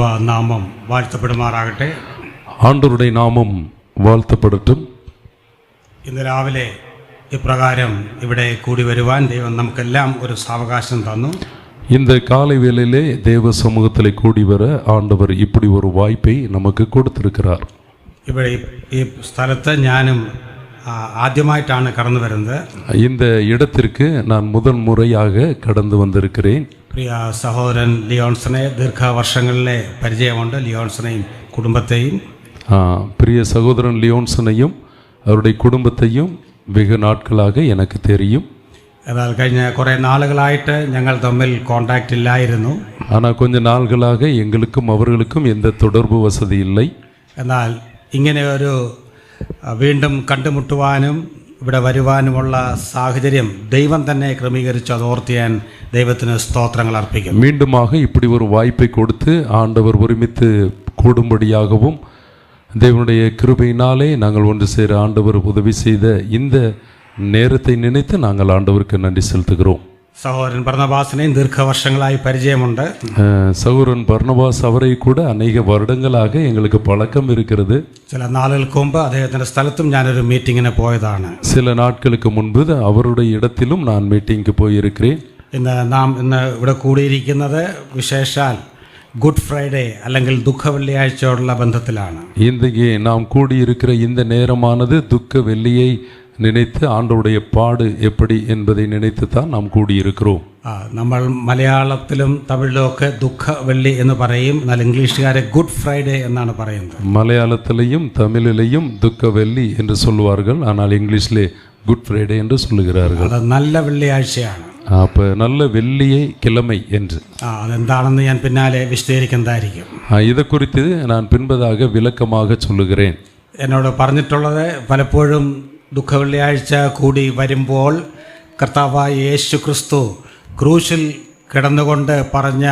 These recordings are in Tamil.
ദൈവ നാമം വാഴ്ത്തപ്പെടുമാറാകട്ടെ. ആണ്ടവരുടെ നാമം വാഴ്ത്തപ്പെടട്டும். ഇന്ന് രാവിലെ ഇപ്രകാരം ഇവിടെ കൂടി വരുവാൻ ദൈവം നമുക്കെല്ലാം ഒരു സാവകാശം തന്നു. இந்த காலை வேளையிலே தேவ சமூகத்தில் கூடி வர ஆண்டவர் இப்படி ஒரு வாய்ப்பை நமக்கு கொடுத்திருக்கிறார். ഇവിടെ ഈ സ്ഥലത്ത് ഞാനും ആദ്യമായിട്ടാണ് കടന്നു വരുന്നത്. இந்த இடத்திற்கு நான் முதல் முறையாக கடந்து வந்திருக்கிறேன். പ്രിയ സഹോദരൻ ലിയോൺസനെ ദീർഘവർഷങ്ങളിലെ പരിചയമുണ്ട്. ലിയോൺസനെയും കുടുംബത്തെയും பிரிய சகோதரன் லியோன்சனையும் அவருடைய குடும்பத்தையும் வெகு நாட்களாக எனக்கு தெரியும். എന്നാൽ കഴിഞ്ഞ കുറേ നാളുകളായിട്ട് ഞങ്ങൾ തമ്മിൽ കോണ്ടാക്റ്റ് ഇല്ലായിരുന്നു. ஆனால் கொஞ்ச നാളുകളாக எங்களுக்கும் அவர்களுக்கும் எந்த தொடர்பு வசதி இல்லை. എന്നാൽ ഇങ്ങനെ ഒരു വീണ്ടും കണ്ടുമുട്ടുവാനും ഇവിടെ വരുവാനുമുള്ള സാഹചര്യം ദൈവം തന്നെ ക്രമീകരിച്ചു. അതോർത്ത് ഞാൻ ദൈവത്തിന് സ്തോത്രങ്ങൾ അർപ്പിക്കുന്നു. மீண்டுமாக இப்படி ஒரு வாய்ப்பை கொடுத்து ஆண்டவர் ஒருமித்து கூடும்படியாகவும் தேவனுடைய கிருபையினாலே நாங்கள் ஒன்று சேர ஆண்டவர் உதவி செய்த இந்த நேரத்தை நினைத்து நாங்கள் ஆண்டவருக்கு நன்றி செலுத்துகிறோம். സഹോദരൻ ബർണബാസിനെയും ദീർഘവർഷങ്ങളായി പരിചയമുണ്ട്. சகோதரன் பர்னபாஸ் அவரை கூட அநேக வருடங்களாக எங்களுக்கு பழக்கம் இருக்கிறது. ചില നാളുകൾക്ക് മുമ്പ് അദ്ദേഹത്തിൻ്റെ സ്ഥലത്തും ഞാനൊരു മീറ്റിങ്ങിന് പോയതാണ്. சில நாட்களுக்கு முன்பு அவருடைய இடத்திலும் நான் மீட்டிங்க்கு போயிருக்கிறேன். നാം ഇന്ന് ഇവിടെ കൂടിയിരിക്കുന്നത് വിശേഷാൽ ഗുഡ് ഫ്രൈഡേ അല്ലെങ്കിൽ ദുഃഖ വെള്ളിയാഴ്ചയോടുള്ള ബന്ധത്തിലാണ്. இன்றைக்கு நாம் கூடியிருக்கிற இந்த நேரமானது துக்க வெள்ளியை நினைத்து ஆண்டவருடைய பாடு எப்படி என்பதை நினைத்து தான் நாம் கூடியிருக்கிறோம். നമ്മൾ മലയാളത്തിലും തമിഴിലുമൊക്കെ ദുഃഖ വെള്ളി എന്ന് പറയും. എന്നാൽ ഇംഗ്ലീഷുകാരെ ഗുഡ് ഫ്രൈഡേ എന്നാണ് പറയുന്നത്. மலையாளத்திலையும் தமிழிலையும் துக்க வெள்ளி என்று சொல்லுவார்கள். ஆனால் இங்கிலீஷிலே குட் ஃப்ரைடே என்று சொல்லுகிறார்கள். അത് നല്ല വെള്ളിയാഴ്ചയാണ്. அப்போ நல்ல வெள்ளியை கிழமை என்று. അതെന്താണെന്ന് ഞാൻ പിന്നാലെ വിശദീകരിക്കുന്നതായിരിക്കും. இதை குறித்து நான் பின்பதாக விளக்கமாக சொல்லுகிறேன். എന്നോട് പറഞ്ഞിട്ടുള്ളത് പലപ്പോഴും ദുഃഖ വെള്ളിയാഴ്ച കൂടി വരുമ്പോൾ കർത്താവായ യേശു ക്രിസ്തു ക്രൂശിൽ കിടന്നുകൊണ്ട് പറഞ്ഞ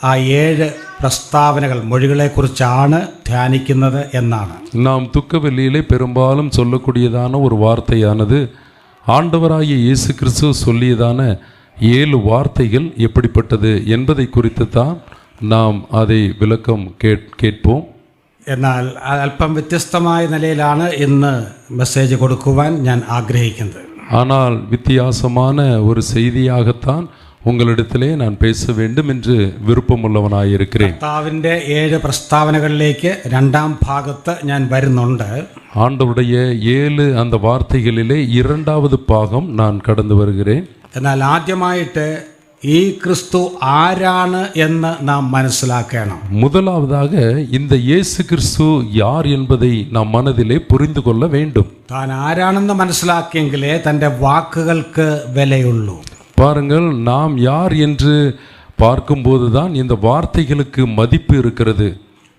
ആ 7 പ്രസ്താവനകൾ മൊഴികളെക്കുറിച്ചാണ് ധ്യാനിക്കുന്നത് എന്നാണ്. நாம் துக்க வெள்ளியிலே பெரும்பாலும் சொல்லக்கூடியதான ஒரு வார்த்தையானது ஆண்டவராகிய இயேசு கிறிஸ்து சொல்லியதான 7 வார்த்தைகள் எப்படிப்பட்டது என்பதை குறித்து தான் நாம் அதை விளக்கம் கேட்போம். എന്നാൽ അല്പം വ്യത്യസ്തമായ നിലയിലാണ് ഇന്ന് മെസ്സേജ് കൊടുക്കുവാൻ ഞാൻ ആഗ്രഹിക്കുന്നത്. ஆனால் வித்தியாசமான ஒரு செய்தியாகத்தான் உங்களிடத்திலே நான் பேச வேண்டும் என்று விருப்பமுள்ளவனாயிருக்கிறேன். കർത്താവിൻ്റെ 7 പ്രസ്താവനകളിലേക്ക് രണ്ടാം ഭാഗത്ത് ഞാൻ വരുന്നുണ്ട്. ஆண்டவருடைய 7 அந்த வார்த்தைகளிலே 2வது பாகம் நான் கடந்து வருகிறேன். എന്നാൽ ആദ്യമായിട്ട് ഈ ക്രിസ്തു ആരാണ് എന്ന് നാം മനസ്സിലാക്കണം. முதலாவதாக இந்த இயேசு கிறிஸ்து யார் என்பதை நாம் மனதிலே புரிந்து கொள்ள வேண்டும். താൻ ആരാണെന്ന് മനസ്സിലാക്കിയെങ്കിലേ തൻ്റെ വാക്കുകൾക്ക് വിലയുള്ളൂ. பாருங்கள், நாம் யார் என்று பார்க்கும்போது தான் இந்த வார்த்தைகளுக்கு மதிப்பு இருக்கிறது.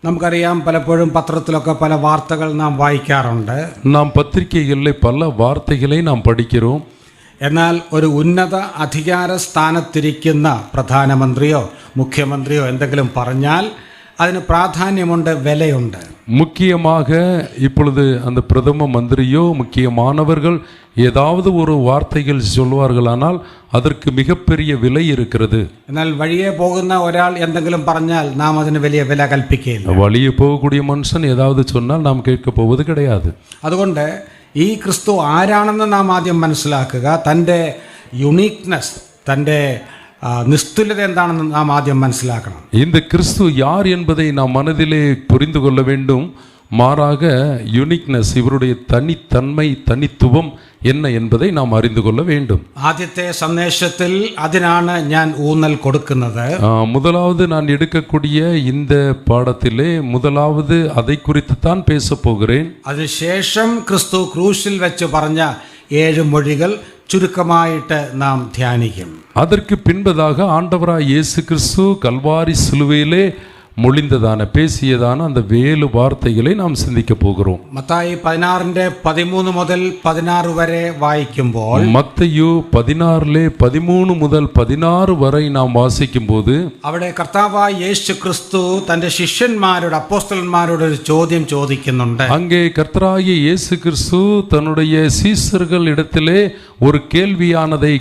നമുക്കറിയാം, പലപ്പോഴും പത്രത്തിലൊക്കെ പല വാർത്തകൾ നാം വായിക്കാറുണ്ട്. நாம் பத்திரிகைகளில் பல வார்த்தைகளை நாம் படிக்கிறோம். എന്നാൽ ഒരു ഉന്നത അധികാര സ്ഥാനത്തിരിക്കുന്ന പ്രധാനമന്ത്രിയോ മുഖ്യമന്ത്രിയോ എന്തെങ്കിലും പറഞ്ഞാൽ അതിന് പ്രാധാന്യമുണ്ട്, വിലയുണ്ട്. முக்கியமாக இப்பொழுது அந்த பிரதம மந்திரியோ முக்கியமானவர்கள் ஏதாவது ஒரு வார்த்தைகள் சொல்வார்களானால் அதற்கு மிகப்பெரிய விலை இருக்கிறது. എന്നാൽ വഴിയെ പോകുന്ന ഒരാൾ എന്തെങ്കിലും പറഞ്ഞാൽ നാം അതിന് വലിയ വില കൽപ്പിക്കുകയില്ല. வழியே போகக்கூடிய மனுஷன் ஏதாவது சொன்னால் நாம் கேட்க போவது கிடையாது. അതുകൊണ്ട് ഈ ക്രിസ്തു ആരാണെന്ന് നാം ആദ്യം മനസ്സിലാക്കുക. തൻ്റെ യുണീക്നെസ്, തൻ്റെ നിസ്തുല്യത എന്താണെന്ന് നാം ആദ്യം മനസ്സിലാക്കണം. இந்த கிறிஸ்து யார் என்பதை நாம் மனதிலே புரிந்து கொள்ள வேண்டும். மாறாக யுனிக்னஸ், இவருடைய தனித்தன்மை, தனித்துவம் என்ன என்பதை நாம் அறிந்து கொள்ள வேண்டும். ആദ്യത്തെ സന്ദേശത്തിൽ അതിനാണ് ഞാൻ ഊന്നൽ കൊടുക്കുന്നത്. முதலாவது நான் எடுக்கக்கூடிய இந்த பாடத்திலே முதலாவது அதை குறித்து தான் பேச போகிறேன். അതിനുശേഷം ക്രിസ്തു ക്രൂശിൽ വെച്ച് പറഞ്ഞ 7 മൊഴികൾ ചുരുക്കമായിട്ട് നാം ധ്യാനിക്കും. அதற்கு பின்பதாக ஆண்டவராய் இயேசு கிறிஸ்து கல்வாரி சிலுவையிலே மொழிந்ததான பேசியதான அந்த 7 வார்த்தைகளை நாம் சிந்திக்க போகிறோம். മത്തായി 16:13 മുതൽ 16 വരെ വായിക്കുമ്പോൾ, மத்தேயு 16:13 മുതൽ 16 വരെ നാം വാസിക്കുമ്പോൾ അവിടെ കർത്താവായ യേശു ക്രിസ്തു തന്റെ ശിഷ്യന്മാരോട്, അപ്പോസ്തലന്മാരോട് ഒരു ചോദ്യം ചോദിക്കുന്നുണ്ട്. அங்கே கர்த்தராகிய இயேசு கிறிஸ்து தன்னுடைய சீஷர்கள் இடத்திலே ஒரு கேள்வியானதை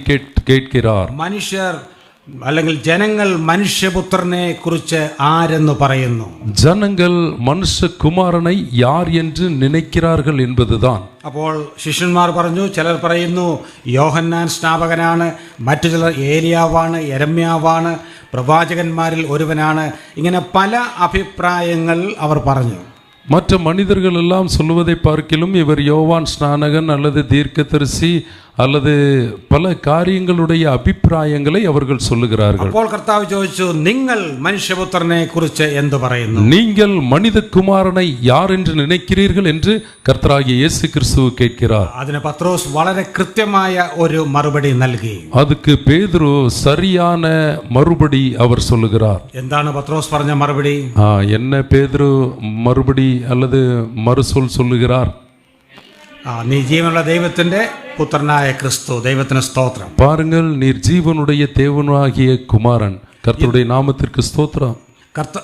கேட்கிறார். മനുഷ്യർ അല്ലെങ്കിൽ ജനങ്ങൾ മനുഷ്യപുത്രനെ കുറിച്ച് ആരെന്ന് പറയുന്നു? ஜனங்கள் மனுஷகுமாரனை யார் என்று நினைக்கிறார்கள் என்பதுதான். അപ്പോൾ ശിഷ്യന്മാർ പറഞ്ഞു, ചിലർ പറയുന്നു യോഹന്നാൻ സ്നാപകനാണ്, മറ്റു ചിലർ ഏലിയാവാണ്, യെരമ്യാവാണ്, പ്രവാചകന്മാരിൽ ഒരുവനാണ്. ഇങ്ങനെ പല അഭിപ്രായങ്ങൾ അവർ പറഞ്ഞു. மற்ற மனிதர்கள் எல்லாம் சொல்லுவதை பார்க்கிலும் இவர் யோவான் ஸ்நானகன் அல்லது தீர்க்கதரிசி அல்லது பல காரியங்களுடைய அபிப்பிராயங்களை அவர்கள் சொல்லுகிறார்கள். അപ്പോൾ കർത്താവ് ചോദിച്ചു, നിങ്ങൾ മനുഷ്യപുത്രനെ കുറിച്ച് എന്ത് പറയുന്നു? நீங்கள் மனிதகுமாரனை யார் என்று நினைக்கிறீர்கள் என்று கர்த்தராகிய இயேசு கிறிஸ்து கேட்கிறார். അതിന് പത്രോസ് വളരെ കൃത്യമായ ഒരു മറുപടി നൽകി. அதுக்கு பேதுரு சரியான மறுபடி அவர் சொல்லுகிறார். എന്താണ് പത്രോസ് പറഞ്ഞ മറുപടി? என்ன பேதுரு மறுபடி அல்லது மறுசொல் சொல்லுகிறார்? നീ ജീവനുള്ള ദൈവത്തിന്റെ പുത്രനായ ക്രിസ്തു, ദൈവത്തിന് സ്തോത്രം. பாருங்கள், நீர் ஜீவனுடைய தேவனாகிய குமாரன், கர்த்தருடைய நாமத்திற்கு ஸ்தோத்திரம்.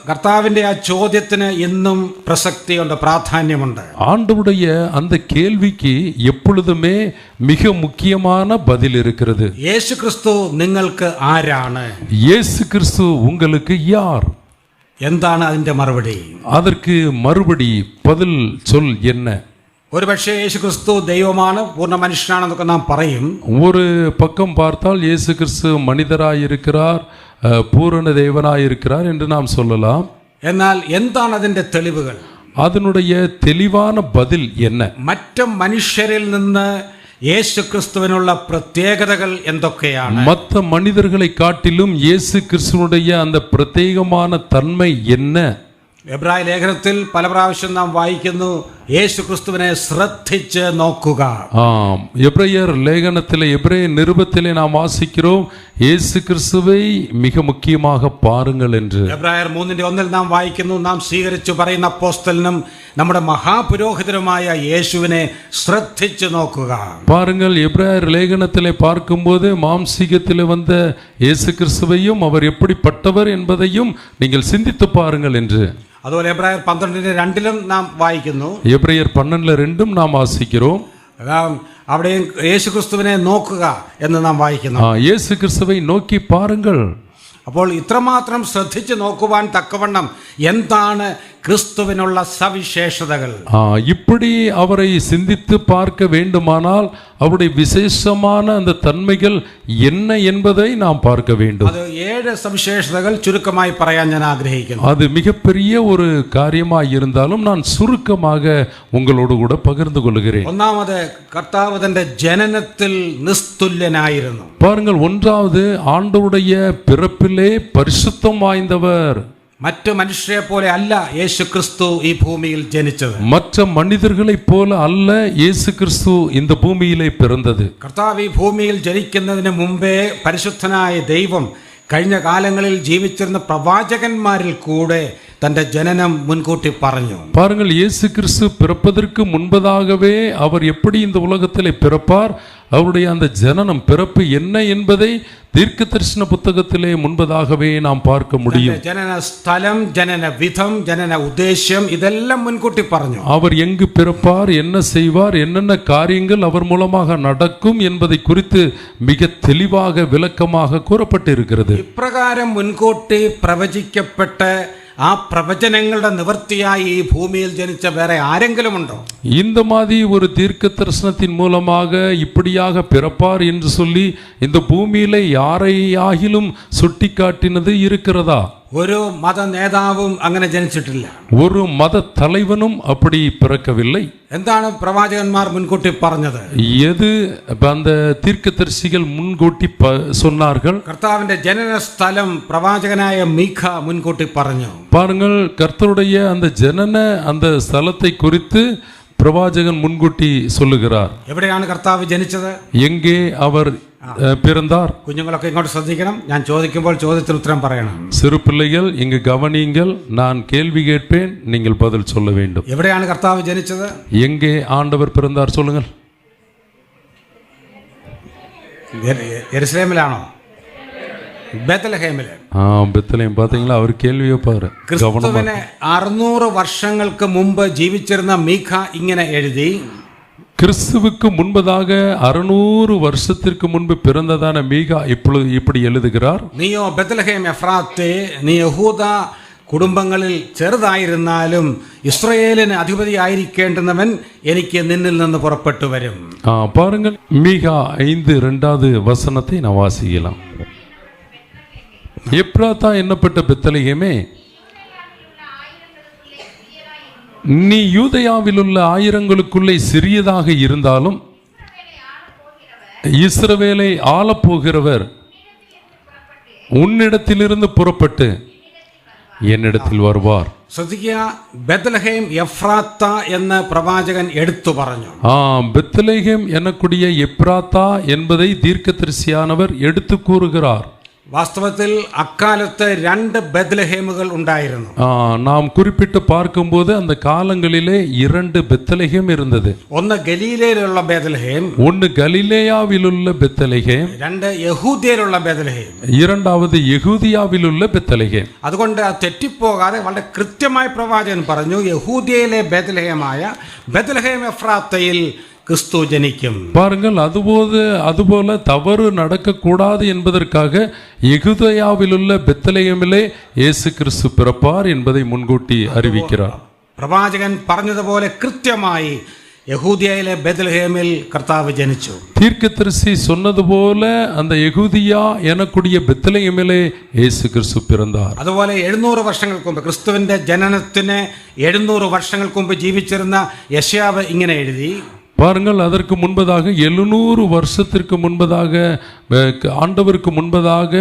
കർത്താവിന്റെ ആ ചോദ്യത്തിന് ഇന്നും പ്രസക്തിയുണ്ട്, പ്രാധാന്യമുണ്ട്. ஆண்டவருடைய அந்த கேள்விக்கு எப்பொழுதுமே மிக முக்கியமான பதில் இருக்கிறது. യേശു ക്രിസ്തു നിങ്ങൾക്ക് ആരാണ്? இயேசு கிறிஸ்து உங்களுக்கு யார்? എന്താണ് അതിന്റെ മറുപടി? அதற்கு மறுபடி பதில் சொல் என்ன? ഒരു പക്ഷേ യേശു ക്രിസ്തു ദൈവമാണ്, പൂർണ്ണ മനുഷ്യനാണെന്നൊക്കെ നാം പറയും. ஒரு பக்கம் பார்த்தால் இயேசு கிறிஸ்து மனிதராய் இருக்கிறார், பூரண தேவனாய் இருக்கிறார் என்று நாம் சொல்லலாம். എന്നാൽ എന്താണ് അതിന്റെ തെളിവുകൾ? அதனுடைய தெளிவான பதில் என்ன? മറ്റു മനുഷ്യരിൽ നിന്ന് യേശു ക്രിസ്തുവിനുള്ള പ്രത്യേകതകൾ എന്തൊക്കെയാണ്? மற்ற மனிதர்களை காட்டிலும் இயேசு கிறிஸ்துவனுடைய அந்த பிரத்யேகமான தன்மை என்ன? എബ്രായ ലേഖനത്തിൽ പല പ്രാവശ്യം നാം വായിക്കുന്നു, യേശു ക്രിസ്തുവിനെ ശ്രദ്ധിച്ച് നോക്കുക. எபிரேயர் லேகனத்திலே, எபிரேய நிருபத்திலே நாம் வாசிக்கிறோம், இயேசு கிறிஸ்துவை மிக முக்கியமாக பாருங்கள் என்று. എബ്രായർ 3:1 നാം വായിക്കുന്നു, നാം സ്വീകരിച്ചു പറയുന്ന അപ്പോസ്തലനും നമ്മുടെ മഹാപുരോഹിതനുമായ യേശുവിനെ ശ്രദ്ധിച്ചു നോക്കുക. பாருங்கள், எபிரேயர் லேகனத்திலே பார்க்கும்போது மாம்சீகத்திலே வந்த இயேசு கிறிஸ்துவையும் அவர் எப்படிப்பட்டவர் என்பதையும் நீங்கள் சிந்தித்து பாருங்கள் என்று. അതുപോലെ എബ്രായർ 12:2 നാം വായിക്കുന്നു. எபிரேயர் 12:2 നാം വാസിக்கிறோம். അവിടെയും യേശു ക്രിസ്തുവിനെ നോക്കുക എന്ന് നാം വായിക്കുന്നു. இயேசு கிறிஸ்துவை நோக்கி பாருங்கள். അപ്പോൾ ഇത്രമാത്രം ശ്രദ്ധിച്ച് നോക്കുവാൻ തക്കവണ്ണം എന്താണ് கிறிஸ்துவினுள்ள சவிசேஷதகள்? இப்படி அவரை சிந்தித்து பார்க்க வேண்டுமானால் அவருடைய விசேஷமான அந்த தன்மைகள் என்ன என்பதை நாம் பார்க்க வேண்டும். அது 7 സവിശേഷതകൾ ചുരുക്കമായി പറയാൻ ഞാൻ ആഗ്രഹിക്കുന്നു. அது மிகப்பெரிய ஒரு காரியமாய் இருந்தாலும் நான் சுருக்கமாக உங்களோடு கூட பகிர்ந்து கொள்கிறேன். ഒന്നാമത്, കർത്താവ് തന്റെ ജനനത്തിൽ നിസ്തുല്യനായിരുന്നു. பாருங்கள், ஒன்றாவது, ஆண்டவருடைய பிறப்பிலே பரிசுத்தம் வாய்ந்தவர். മറ്റു മനുഷ്യരെ പോലെ അല്ല യേശു ക്രിസ്തു ഈ ഭൂമിയിൽ ജനിച്ചത്. மற்ற மனிதர்களைப் போல அல்ல இயேசு கிறிஸ்து இந்த பூமியிலே பிறந்தது. കർത്താവ് ഈ ഭൂമിയിൽ ജനിക്കുന്നതിന് മുമ്പേ പരിശുദ്ധനായ ദൈവം കഴിഞ്ഞ കാലങ്ങളിൽ ജീവിച്ചിരുന്ന പ്രവാചകന്മാരിൽ കൂടെ തന്റെ ജനനം മുൻകൂട്ടി പറഞ്ഞു. பாருங்கள், இயேசு கிறிஸ்து பிறப்பதற்கு முன்பதாகவே அவர் எப்படி இந்த உலகத்திலே பிறப்பார், அவருடைய அந்த ஜனனம், பிறப்பு என்ன என்பதை தீர்க்க தரிசன புத்தகத்திலே முன்பதாகவே நாம் பார்க்க முடியும். ജനന സ്ഥലം, ജനന വിധം, ജനന ഉദ്ദേശ്യം ഇതെല്ലാം മുൻകൂട്ടി പറഞ്ഞു. அவர் எங்கு பிறப்பார், என்ன செய்வார், என்னென்ன காரியங்கள் அவர் மூலமாக நடக்கும் என்பதை குறித்து மிக தெளிவாக விளக்கமாக கூறப்பட்டிருக்கிறது. ഇപ്രകാരം മുൻകൂട്ടി പ്രവചിക്കപ്പെട്ട ആ പ്രവചനങ്ങളുടെ നിവൃത്തിയായി ഈ ഭൂമിയിൽ ജനിച്ച വേറെ ആരെങ്കിലും ഉണ്ടോ? இந்த மாதிரி ஒரு தீர்க்க தரிசனத்தின் மூலமாக இப்படியாக பிறப்பார் என்று சொல்லி இந்த பூமியிலே யாரையாகிலும் சுட்டிக்காட்டினது இருக்கிறதா? ഒരു മത നേതാവും അങ്ങനെ ജനിച്ചിട്ടില്ല. ஒரு மத தலைவனும் அப்படி பிறக்கவில்லை. എന്താണ് പ്രവാചകന്മാർ മുൻകൂട്ടി പറഞ്ഞത്? எது அந்த தீர்க்கதரிசிகள் முன்കൂட்டி சொன்னார்கள்? കർത്താവിന്റെ ജനന സ്ഥലം പ്രവാചകനായ മീഖ മുൻകൂട്ടി പറഞ്ഞു. பாருங்கள், கர்த்தருடைய அந்த ஜனன அந்த ஸ்தலத்தை குறித்து பிரவாചகன் முன்കൂட்டி சொல்லுகிறார். എവിടെയാണ് കർത്താവ് ജനിച്ചത്? எங்கே அவர் பிறந்தார்? കുഞ്ഞുങ്ങളൊക്കെ ഇങ്ങോട്ട് ശ്രദ്ധിക്കണം, ഞാൻ ചോദിക്കുമ്പോൾ ചോദ്യത്തിന് ഉത്തരം പറയണം. சிறு பிள்ளைகள் இங்கு கவனியுங்கள், நான் கேள்வி கேட்பேன், நீங்கள் பதில் சொல்ல வேண்டும். എവിടെയാണ് കർത്താവ് ജനിച്ചത്? எங்கே ஆண்டவர் பிறந்தார் சொல்லுங்கள். യെരുശലേമിലാണോ? ബേത്ലഹേമില്. பெத்லஹேம். பாத்தீங்களா, அவர் கேள்வியை பாரு. ക്രിസ്തുവിന് 600 വർഷങ്ങൾക്ക് മുമ്പ് ജീവിച്ചിരുന്ന മീഖ ഇങ്ങനെ എഴുതി. கிறிஸ்துவுக்கு முன்பதாக 600 வருஷத்திற்கு முன்பு பிறந்ததான மீகா இப்படி எழுதுகிறார். നീയോ ബത്ലഹേം എഫ്രാത്തേ, നീ യഹൂദ കുടുംബങ്ങളിൽ ചെറുതായിരുന്നാലും ഇസ്രയേലിന് അധിപതിയായിരിക്കേണ്ടുന്നവൻ എനിക്ക് നിന്നിൽ നിന്ന് പുറപ്പെട്ടു വരും. பாருங்கள், மீகா 5:2 வசனத்தை நான் வாசிக்கலாம். எப்ராத்தா என்னப்பட்ட பெத்லகேமே, நீ யூதயாவில் உள்ள ஆயிரங்களுக்குள்ளே சிறியதாக இருந்தாலும் இஸ்ரவேலை ஆளப்போகிறவர் உன்னிடத்திலிருந்து புறப்பட்டு என்னிடத்தில் வருவார். ശ്രദ്ധിക്കുക, ബത്ലഹേം എഫ്രാത്ത എന്ന് പ്രവാചകൻ എടുത്തു പറഞ്ഞു. பெத்லகேம் எனக்குடைய எப்ராத்தா என்பதை தீர்க்கதரிசியானவர் எடுத்து கூறுகிறார். വാസ്തവത്തിൽ അക്കാലത്ത് 2 ബത്ലഹേമുകൾ ഉണ്ടായിരുന്നു. நாம் குறிப்பிட்டு பார்க்கும்போது அந்த காலங்களிலே 2 பெத்லகேம் இருந்தது. ഒന്ന് ഗലീലയിലുള്ള ബത്ലഹേം, ஒன்று கலிலேயாவில் உள்ள பெத்லகேம், 2 യഹൂദയിലുള്ള ബത്ലഹേം, இரண்டாவது யெகூதியாவில் உள்ள பெத்லகேம். അതുകൊണ്ട് തെറ്റിപ്പോകാതെ വളരെ കൃത്യമായി പ്രവാചകൻ പറഞ്ഞു, യഹൂദയിലെ ബത്ലഹേമായ ബത്ലഹേം എഫ്രാത്തയിൽ கிறிஸ்து ஜனிக்கும். பாருங்கள், அதுபோல தவறு நடக்கக்கூடாது என்பதற்காக யெகூதியாவில் உள்ள பெத்லகேமிலே இயேசு கிறிஸ்து பிறப்பார் என்பதை முன்கூட்டி அறிவிக்கிறார். പ്രവാചകൻ പറഞ്ഞതുപോലെ കൃത്യമായി യഹൂദിയയിലെ ബത്ലഹേമിൽ കർത്താവ് ജനിച്ചു. தீர்க்கதரிசி சொன்னது போல அந்த யெகூதியா எனக்குடைய பெத்லகேமிலே இயேசு கிறிஸ்து பிறந்தார். അതുപോലെ 700 വർഷങ്ങൾക്ക് മുമ്പ്, ക്രിസ്തുവിന്റെ ജനനത്തിന് 700 വർഷങ്ങൾക്ക് മുമ്പ് ജീവിച്ചിരുന്ന യെശയ്യാവ് ഇങ്ങനെ എഴുതി. பாருங்கள், அதற்கு முன்பதாக 700 வருஷத்திற்கு முன்பதாக ஆண்டவருக்கு முன்பதாக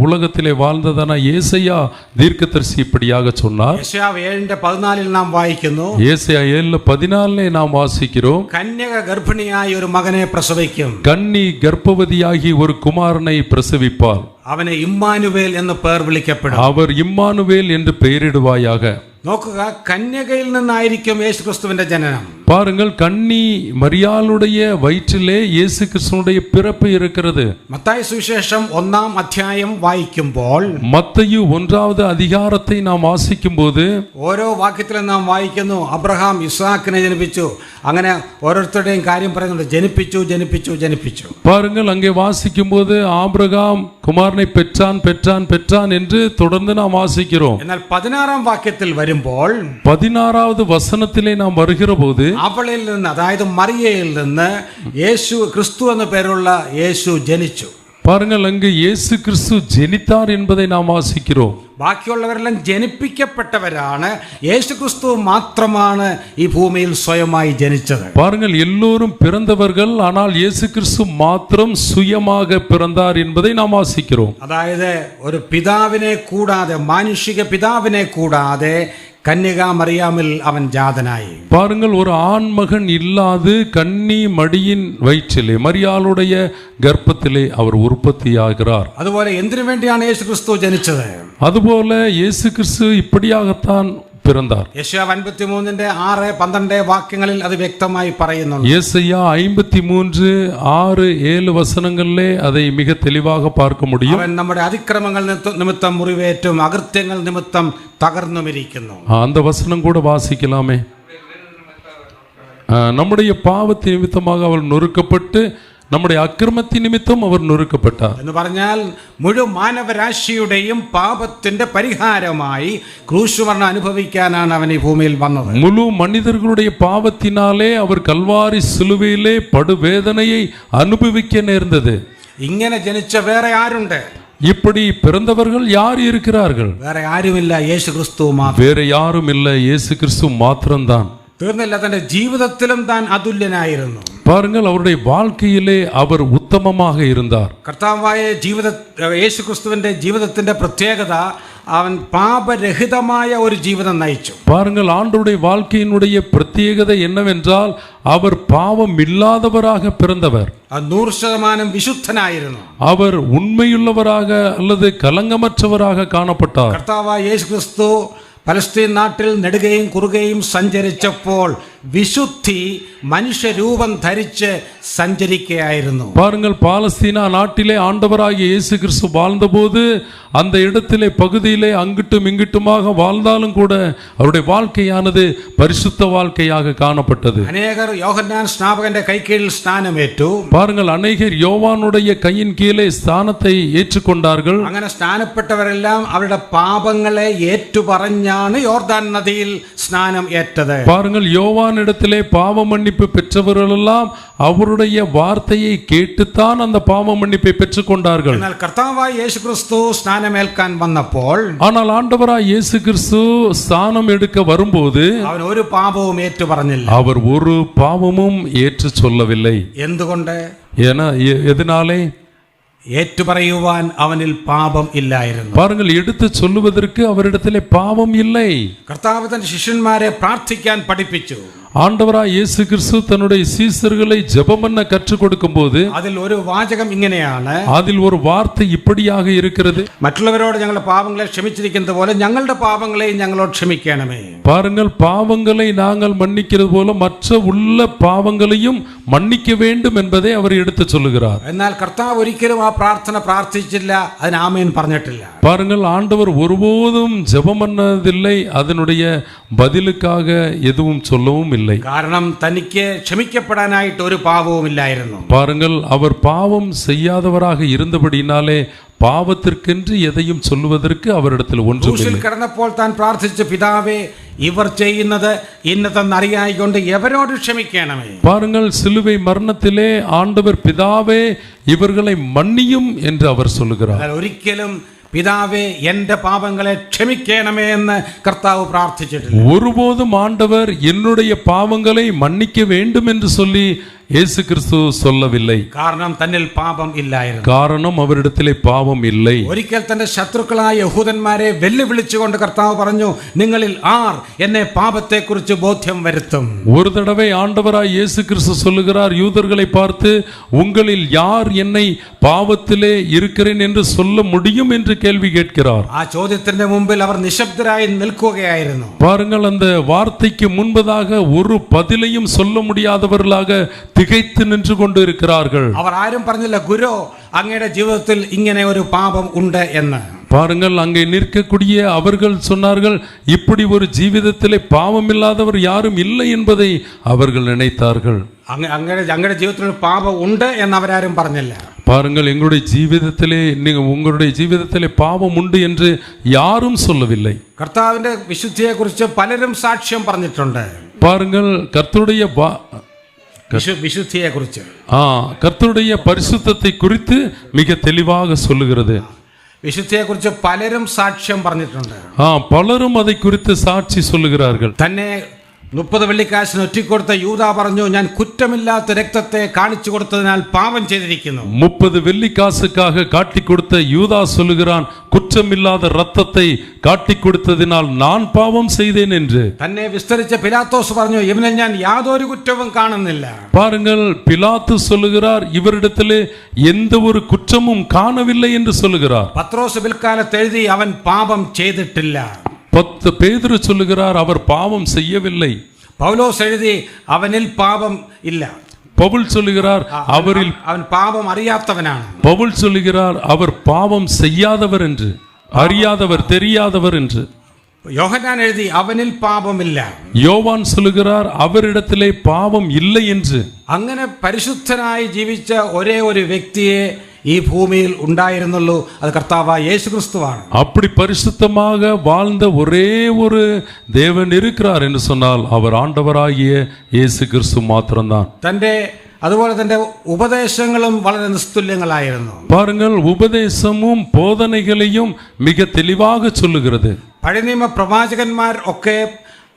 உலகத்திலே வாழ்ந்ததான ஏசாயா தீர்க்கதரிசி இப்படியாக சொன்னார். യെശയ്യാവ് 7:14 നാം വായിക്കുന്നു. ஏசாயா 7:14 நாம் வாசிக்கிறோம். കന്യക ഗർഭിണിയായി ഒരു മകനെ പ്രസവിക്കും, கன்னி கர்ப்பவதியாகி ஒரு குமாரனை பிரசவிப்பார், അവനെ ഇമ്മാനുവേൽ എന്ന് പേർ വിളിക്കപ്പെടും. அவர் இம்மானுவேல் என்று பெயரிடுவாயாக. നോക്കുക, കന്യകയിൽ നിന്നായിരിക്കും യേശു ക്രിസ്തുവിന്റെ ജനനം. பாருங்கள், கன்னி மரியாளுடைய வயிற்றிலே இயேசு கிறிஸ்துவினுடைய பிறப்பு இருக்கிறது. മത്തായി സുവിശേഷം 1-ാം അധ്യായം വായിക്കുമ്പോൾ, மத்தேயு 1வது அதிகாரத்தை நாம் வாசிக்கும் போது ഓരോ വാക്യത്തിലും നാം വായിക്കുന്നു, അബ്രഹാം ഇസ്ഹാക്കിനെ ജനിപ്പിച്ചു. അങ്ങനെ ഓരോരുത്തരുടെയും കാര്യം പറയുന്നുണ്ട്, ജനിപ്പിച്ചു ജനിപ്പിച്ചു ജനിപ്പിച്ചു. பாருங்கள், அங்கே வாசிக்கும் போது ஆபிரகாம் குமாரனை பெற்றான் பெற்றான் பெற்றான் என்று தொடர்ந்து நாம் வாசிக்கிறோம். എന്നാൽ 16-ാം വാക്യത്തിൽ വരുമ്പോൾ, 16வது வசனத்திலே நாம் வருகிற போது അവളിൽ നിന്ന്, അതായത് മറിയയിൽ നിന്ന് യേശു ക്രിസ്തു എന്ന പേരുള്ള യേശു ജനിച്ചു. பாருங்கள், அங்கு இயேசு கிறிஸ்து ஜெனித்தார் என்பதை நாம் வாசிக்கிறோம். ബാക്കിയുള്ളവരെല്ലാം ജനിപ്പിക്കപ്പെട്ടവരാണ്, യേശു ക്രിസ്തു മാത്രമാണ് ഈ ഭൂമിയിൽ സ്വയമായി ജനിച്ചത്. பாருங்கள், எல்லோரும் பிறந்தவர்கள், ஆனால் இயேசு கிறிஸ்து மாத்திரம் சுயமாக பிறந்தார் என்பதை நாம் வாசிக்கிறோம். അതായത് ഒരു പിതാവിനെ കൂടാതെ, മാനുഷിക പിതാവിനെ കൂടാതെ കന്യകാ മറിയാമിൽ അവൻ ജാതനായി. பாருங்கள், ஒரு ஆண் மகன் இல்லாது கன்னி மடியின் வயிற்றிலே மரியாளுடைய கர்ப்பத்திலே அவர் உற்பத்தியாகிறார். അതുപോലെ എന്തിനു വേണ്ടിയാണ് യേശു ക്രിസ്തു ജനിച്ചത്? அதுபோல இயேசு கிறிஸ்து இப்படியாகத்தான் பிறந்தார். യെശയ്യാവ് 53:6-12 വാക്യങ്ങളിൽ അത് വ്യക്തമായി പറയുന്നുണ്ട്. യെശയ്യാ 53:6-7 வசனங்களிலே அதை மிக தெளிவாக பார்க்க முடியும். അവൻ നമ്മുടെ അതിക്രമങ്ങൾ നിമിത്തം മുറിവേറ്റും അകൃത്യങ്ങൾ നിമിത്തം തകർന്നുമിരിക്കുന്നു. அந்த வசனம் கூட வாசிக்கலாமே. நம்முடைய பாவத்தின் நிமித்தமாக அவள் நொறுக்கப்பட்டு നമ്മുടെ അക്രമത്തിൻ നിമിത്തം അവർ നൊറുക്കപ്പെട്ടാർ എന്ന് പറഞ്ഞാൽ മുഴുവൻ മാനവരാശിയുടെയും പാപത്തിന്റെ പരിഹാരമായി ക്രൂശുമരണം അനുഭവിക്കാനാണ് അവൻ ഈ ഭൂമിയിൽ വന്നത്. മുഴു മനുഷ്യരുടെ പാപത്തിനാലേ അവർ കൽവാരി സിലുവയിലെ പടുവേദനയെ അനുഭവിക്കാൻ നേർന്നത്. ഇങ്ങനെ ജനിച്ച വേറെ ആരുണ്ട്? இப்படி பிறந்தவர்கள் யார் இருக்கிறார்கள்? വേറെ ആരുമില്ല, യേശു ക്രിസ്തു മാത്രം. வேற யாரும் இல்லை, இயேசு கிறிஸ்து மாத்திரம்தான். തീർന്നില്ല, തന്റെ ജീവിതത്തിലും താൻ അതുല്യനായിരുന്നു. பாருங்கள், அவருடைய வாழ்க்கையிலே அவர் உத்தமமாக இருந்தார். കർത്താവായ യേശു ക്രിസ്തുവിന്റെ ജീവിതത്തിന്റെ പ്രത്യേകത, അവൻ പാപരഹിതമായ ഒരു ജീവിതം നയിച്ചു. பாருங்கள், ஆண்டவருடைய வாழ்க்கையினுடைய பிரத்யேகதை என்னவென்றால் அவர் பாவம் இல்லாதவராக பிறந்தவர். 100% വിശുദ്ധനായിരുന്നു. அவர் உண்மையுள்ளவராக அல்லது கலங்கமற்றவராக காணப்பட்டார். കർത്താവായ യേശു ക്രിസ്തു പലസ്തീൻ നാട്ടിൽ നെടുകയും കുറുകയും സഞ്ചരിച്ചപ്പോൾ വിശുദ്ധി മനുഷ്യരൂപം ധരിച്ച് സഞ്ചരിക്കുകയായിരുന്നു. பாருங்கள், பாலஸ்தீனா நாட்டிலே ஆண்டவராகிய இயேசு கிறிஸ்து வாழ்ந்தபோது அந்த இடத்திலே பகுதியிலே அங்கிட்டும் இங்கிட்டுமாக வாழ்ந்தாலும் கூட அவருடைய வாழ்க்கையானது பரிசுத்த வாழ்க்கையாக காணப்பட்டது. അനേകർ യോഹന്നാൻ സ്നാപകന്റെ കൈക്കീഴിൽ സ്നാനമേറ്റു. பாருங்கள், அநேகர் யோவானுடைய கையின் கீழே ஸ்தானத்தை ஏற்றுக்கொண்டார்கள். അങ്ങനെ സ്നാനപ്പെട്ടവരെല്ലാം അവരുടെ പാപങ്ങളെ ഏറ്റുപറഞ്ഞാണ് യോർദാൻ നദിയിൽ സ്നാനം ഏറ്റത്. பாருங்கள், யோவான் இடத்திலே பாவ மன்னிப்பு பெற்றவர்கள் எல்லாம் அவருடைய வார்த்தையை கேட்டுத்தான் அந்த பாவ மன்னிப்பை பெற்றுக்கொண்டார்கள். എന്നാൽ കർത്താവായ യേശുക്രിസ്തു സ്നാനമേൽക്കാൻ വന്നപ്പോൾ, ஆனால் ஆண்டவராய் இயேசு கிறிஸ்து ஸ்தானம் எடுக்க வரும்போது അവൻ ഒരു പാപവും ഏറ്റുപറഞ്ഞില്ല. அவர் ஒரு பாவமும் ஏற்று சொல்லவில்லை. എന്തുകൊണ്ട്? எதனாலே? ഏറ്റുപറയുവാൻ അവനിൽ പാപം ഇല്ലായിരുന്നു. பாருங்கள், எடுத்து சொல்லுவதற்கு அவரிடத்திலே பாவம் இல்லை. കർത്താവ് തന്റെ ശിഷ്യന്മാരെ പ്രാർത്ഥിക്കാൻ പഠിപ്പിച്ചു. ஆண்டவராய் இயேசு கிறிஸ்து தன்னுடைய சீசர்களை ஜெபம் பண்ண கற்றுக் கொடுக்கும் போது അതിൽ ഒരു വാചകം ഇങ്ങനെയാണ്, அதில் ஒரு வார்த்தை இப்படியாக இருக்கிறது, മറ്റുള്ളവരോട് ഞങ്ങളുടെ പാപങ്ങളെ ക്ഷമിച്ചിരിക്കുന്നത് പോലെ ഞങ്ങളുടെ പാപങ്ങളെയും ഞങ്ങളോട് ക്ഷമിക്കണമേ. பாருங்கள், பாவங்களை நாங்கள் மன்னிக்கிறது போல மற்ற உள்ள பாவங்களையும் மன்னிக்க வேண்டும் என்பதை அவர் எடுத்து சொல்லுகிறார். എന്നാൽ കർത്താവ് ഒരിക്കലും ആ പ്രാർത്ഥന പ്രാർത്ഥിച്ചില്ല, അതിന് ആമേൻ പറഞ്ഞിട്ടില്ല. பாருங்கள், ஆண்டவர் ஒருபோதும் ஜெபம் பண்ணதில்லை, அதனுடைய பதிலுக்காக எதுவும் சொல்லவும் இல்லை. കാരണം തനിക്ക് ക്ഷമിക്കപ്പെടാനായിട്ട് ഒരു പാപവും ഇല്ലായിരുന്നു. பாருங்கள், அவர் பாவம் செய்யாதவராக இருந்தபடினாலே பாவத்திற்கென்று எதையும் சொல்லுவதற்கு அவரிடத்தில் ஒன்றுமில்லை. ക്രൂശിൽ കിടന്നപ്പോൾ താൻ പ്രാർത്ഥിച്ച, പിതാവേ ഇവർ ചെയ്യുന്നത് ഇന്നതെന്നറിയായിക്കൊണ്ട് എവരോട് ക്ഷമിക്കണമേ. பாருங்கள், சிலுவை மரணத்திலே ஆண்டவர் பிதாவே இவர்களை மன்னியும் என்று அவர் சொல்லுகிறார். ഒരിക്കലും പിതാവേ എന്റെ പാപങ്ങളെ ക്ഷമിക്കണമേ എന്ന് കർത്താവ് പ്രാർത്ഥിച്ചിട്ടില്ല. ஒருபோதும் ஆண்டவர் என்னுடைய பாவங்களை மன்னிக்க வேண்டும் என்று சொல்லி இயேசு கிறிஸ்து சொல்லவில்லை. കാരണം തന്നിൽ പാപം ഇല്ലായിരുന്നു. காரணம் அவரிடத்திலே பாவம் இல்லை. ഒരിക്കൽ തന്റെ ശത്രുക്കളായ യഹൂദന്മാരെ വെല്ലുവിളിച്ചുകൊണ്ട് കർത്താവ് പറഞ്ഞു, നിങ്ങളിൽ ആർ എന്നെ പാപത്തെക്കുറിച്ച് ബോധ്യം വരുത്തും. ஒரு தடவை ஆண்டவராய் இயேசு கிறிஸ்து சொல்லுகிறார், யூதர்களை பார்த்து, உங்களில் யார் என்னை பாவத்திலே இருக்கிறேன் என்று சொல்ல முடியும் என்று கேள்வி கேட்கிறார். ആ ചോദ്യത്തിന്റെ മുമ്പിൽ അവർ നിശബ്ദരായി നിൽക്കുകയായിരുന്നു. பாருங்கள், அந்த வார்த்தைக்கு முன்பதாக ஒரு பதிலையும் சொல்ல முடியாதவர்களாக திகைத்து நின்று கொண்டு இருக்கிறார்கள். അവർ ആരും പറഞ്ഞില്ല, ഗുരു അങ്ങയുടെ ജീവിതത്തിൽ ഇങ്ങനെ ഒരു പാപം ഉണ്ട് എന്ന്. பாருங்கள், அங்கே நிற்கக்கூடிய அவர்கள் சொன்னார்கள், இப்படி ஒரு ஜீவிதத்திலே பாவம் இல்லாதவர் யாரும் இல்லை என்பதை அவர்கள் நினைத்தார்கள். അങ്ങയുടെ ജീവിതത്തിൽ ഒരു പാപം ഉണ്ട് എന്ന് അവരാരും പറഞ്ഞില്ല. பாருங்கள், எங்களுடைய ஜீவிதத்திலே உங்களுடைய ஜீவிதத்திலே பாவம் உண்டு என்று யாரும் சொல்லவில்லை. കർത്താവിന്റെ വിശുദ്ധിയെക്കുറിച്ച് പലരും സാക്ഷ്യം പറഞ്ഞിട്ടുണ്ട്. பாருங்கள், கர்த்தருடைய വിശുദ്ധിയെക്കുറിച്ച് கர்த்தருடைய பரிசுத்தத்தை குறித்து மிக தெளிவாக சொல்லுகிறது. വിശുദ്ധിയെക്കുറിച്ച് പലരും സാക്ഷ്യം പറഞ്ഞിട്ടുണ്ട്. பலரும் அதை குறித்து சாட்சி சொல்லுகிறார்கள். തന്നെ 30 വെള്ളിക്കാശിന് ഒറ്റിക്കൊടുത്ത യൂദാ പറഞ്ഞു, ഞാൻ കുറ്റമില്ലാത്ത രക്തത്തെ കാണിച്ചു കൊടുത്തതിനാൽ പാപം ചെയ്തിരിക്കുന്നു. 30 வெள்ளிக்காசுக்காக காட்டி கொடுத்த யூதா சொல்லுகிறான், குற்றமில்லாத ரத்தத்தை காட்டி கொடுத்ததினால் நான் பாவம் செய்தேன் என்று. തന്നെ വിസ്തരിച്ച പിലാത്തോസ് പറഞ്ഞു, ഇവനിൽ ഞാൻ യാതൊരു കുറ്റവും കാണുന്നില്ല. பாருங்கள், பிலாத்து சொல்லுகிறார், இவரிடத்திலே எந்த ஒரு குற்றமும் காணவில்லை என்று சொல்லுகிறார். പത്രോസ് പിൽക്കാലത്ത് എഴുതി, അവൻ പാപം ചെയ്തിട്ടില്ല. பேதுரு சொல்லுகிறார், அவர் பாவம் செய்யவில்லை. പൗലോസ് എഴുതി, അവനിൽ പാപം ഇല്ല. பவுல் சொல்லுகிறார், അവൻ പാപം അറിയാത്തവനാണ്. பவுல் சொல்லுகிறார், அவர் பாவம் செய்யாதவர் என்று, அறியாதவர், தெரியாதவர் என்று. യോഹന്നാൻ എഴുതി, അവനിൽ പാപമില്ല. யோவான் சொல்லுகிறார், அவரிடத்திலே பாவம் இல்லை என்று. അങ്ങനെ പരിശുദ്ധനായി ജീവിച്ച ഒരേ ഒരു വ്യക്തിയെ ഈ ഭൂമിയിൽ ഉണ്ടായിരുന്നുള്ളൂ, അത് കർത്താവായ യേശുക്രിസ്തുവാണ്. அப்படி பரிசுத்தமாக வாழ்ந்த ஒரே ஒரு தேவன் இருக்கிறார் என்று சொன்னால் அவர் ஆண்டவராகிய இயேசு கிறிஸ்து மாத்திரம்தான். അതുപോലെ തന്റെ ഉപദേശങ്ങളും വളരെ നിസ്തുല്യങ്ങളായിരുന്നു. பாருங்கள், உபதேசமும் போதனைகளையும் மிக தெளிவாக சொல்லுகிறது. പഴയ നിയമ പ്രവാചകന്മാർ ഒക്കെ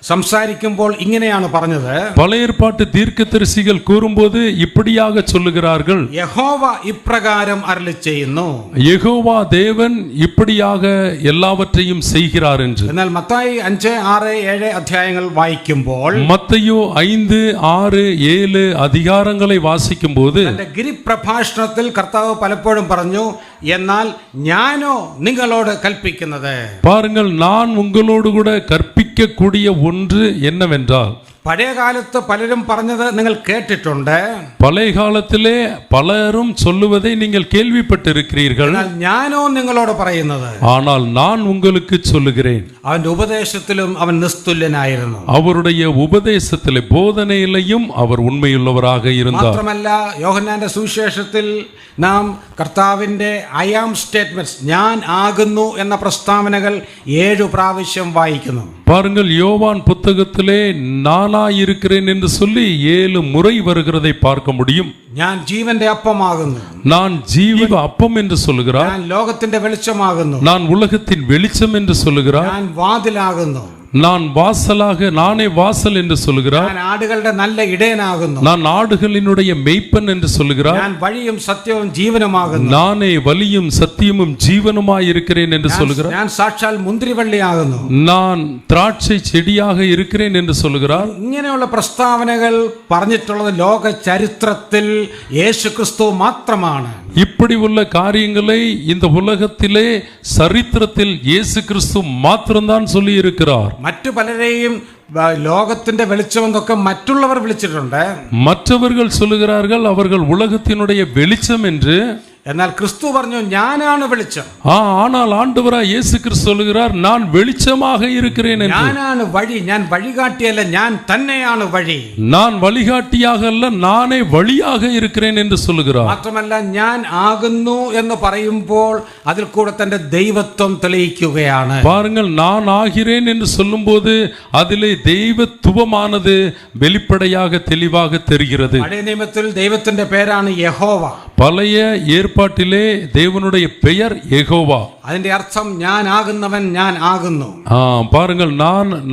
സംസാരിക്കുമ്പോൾ ഇങ്ങനെയാണ് പറഞ്ഞത്. பழைய ஏற்பாட்டு தீர்க்கதரிசிகள் கூறும்போது இப்படியாக சொல்லுகிறார்கள், യഹോവ ഇപ്രകാരം അരുളി ചെയ്യുന്നു. யெகோவா தேவன் இப்படியாக எல்லாவற்றையும் செய்கிறார் என்று. എന്നാൽ മത്തായി 5, 6, 7 അധ്യായങ്ങൾ വായിക്കുമ്പോൾ, மத்தேயு 5, 6, 7 அதிகாரங்களை வாசிக்கும் போது തന്റെ ഗിരിപ്രഭാഷണത്തിൽ കർത്താവ് പലപ്പോഴും പറഞ്ഞു, എന്നാൽ ഞാനോ നിങ്ങളോട് കൽപ്പിക്കുന്നത്. பாருங்கள், நான் உங்களோடு கூட கற்பிக்கக்கூடிய ஒன்று என்னவென்றால், പഴയ കാലത്ത് പലരും പറഞ്ഞത് നിങ്ങൾ കേട്ടിട്ടുണ്ട്. பழைய காலத்திலே பலரும் சொல்லுவதை நீங்கள் கேள்விப்பட்டிருக்கிறீர்கள். എന്നാൽ ഞാനോ നിങ്ങളോട് പറയുന്നത്, ஆனால் நான் உங்களுக்கு சொல்லுகிறேன். അവന്റെ ഉപദേശത്തിലും അവൻ നിസ്തുല്യനായിരുന്നു. அவருடைய உபதேசத்திலே போதனையிலையும் அவர் உண்மையுள்ளவராக இருந்தார். മാത്രമല്ല, യോഹന്നാന്റെ സുവിശേഷത്തിൽ നാം കർത്താവിന്റെ ഐ ആം സ്റ്റേറ്റ്മെന്റ്സ്, ഞാൻ ആകുന്നു എന്ന പ്രസ്താവനകൾ 7 പ്രാവശ്യം വായിക്കുന്നു. பாருங்கள், யோவான் புத்தகத்திலே நானாயிருக்கிறேன் என்று சொல்லி 7 முறை வருகிறதை பார்க்க முடியும். ഞാൻ ജീവന്റെ அப்பமாകുന്നു, நான் ஜீவ அப்பம் என்று சொல்லுகிறார். ഞാൻ ലോകത്തിന്റെ വെളിച്ചമാകുന്നു, நான் உலகத்தின் வெளிச்சம் என்று சொல்லுகிறார். ഞാൻ വാതിലാകുന്നു, நான் வாசலாக, நானே வாசல் என்று சொல்லுகிறார். ഞാൻ ആടുകളുടെ നല്ല ഇടയനാകുന്നു, நான் ஆடுகளினுடைய மேய்ப்பன் என்று சொல்லுகிறார். ഞാൻ വഴിയും സത്യവും ജീവനുമാകുന്നു, நானே வழியும் சத்தியமும் ஜீவனுமாய் இருக்கிறேன் என்று சொல்லுகிறார். ഞാൻ സാക്ഷാൽ മുന്തിരിവള്ളിയാകുന്നു, நான் திராட்சை செடியாக இருக்கிறேன் என்று சொல்லுகிறார். ഇങ്ങനെയുള്ള പ്രസ്താവനകൾ പറഞ്ഞിട്ടുള്ളത് ലോക ചരിത്രത്തിൽ യേശുക്രിസ്തു മാത്രമാണ്. இப்படி உள்ள காரியங்களை இந்த உலகத்திலே சரித்திரத்தில் இயேசு கிறிஸ்து மாத்திரம்தான் சொல்லி இருக்கிறார். മറ്റു പലരെയും ലോകത്തിന്റെ വെളിച്ചമെന്നൊക്കെ മറ്റുള്ളവർ വിളിച്ചിട്ടുണ്ട്. மற்றவர்கள் சொல்லுகிறார்கள் அவர்கள் உலகத்தினுடைய வெளிச்சம் என்று. എന്നാൽ ക്രിസ്തു പറഞ്ഞു, ഞാനാണ് വെളിച്ചം. ஆனால் ஆண்டவராய் இயேசு கிறிஸ்து சொல்லுகிறார், நான் வெளிச்சமாக இருக்கிறேன் என்று. ഞാനാണ് വഴി, ഞാൻ വഴികാട്ടിയല്ല, ഞാൻ തന്നെയാണ് വഴി. நான் வழிகாட்டியாக அல்ல, நானே வழியாக இருக்கிறேன் என்று சொல்லுகிறார். മാത്രമല്ല, ഞാൻ ആകുന്നു എന്ന് പറയുമ്പോൾ അതിൽ കൂടെ തന്റെ ദൈവത്വം തെളിയിക്കുകയാണ്. பாருங்கள், நான் ஆகிறேன் என்று சொல்லும்போது அதிலே தெய்வத்துவமானது வெளிப்படையாக தெளிவாக தெரிகிறது. പഴയ നിയമത്തിൽ ദൈവത്തിന്റെ പേരാണ് യഹോവ. பழைய ஏற்பாட்டிலே தேவனுடைய பெயர் யெகோவா. അതിന്റെ അർത്ഥം ഞാൻ ആകുന്നവൻ, ഞാൻ ആകുന്നു. பாருங்கள்,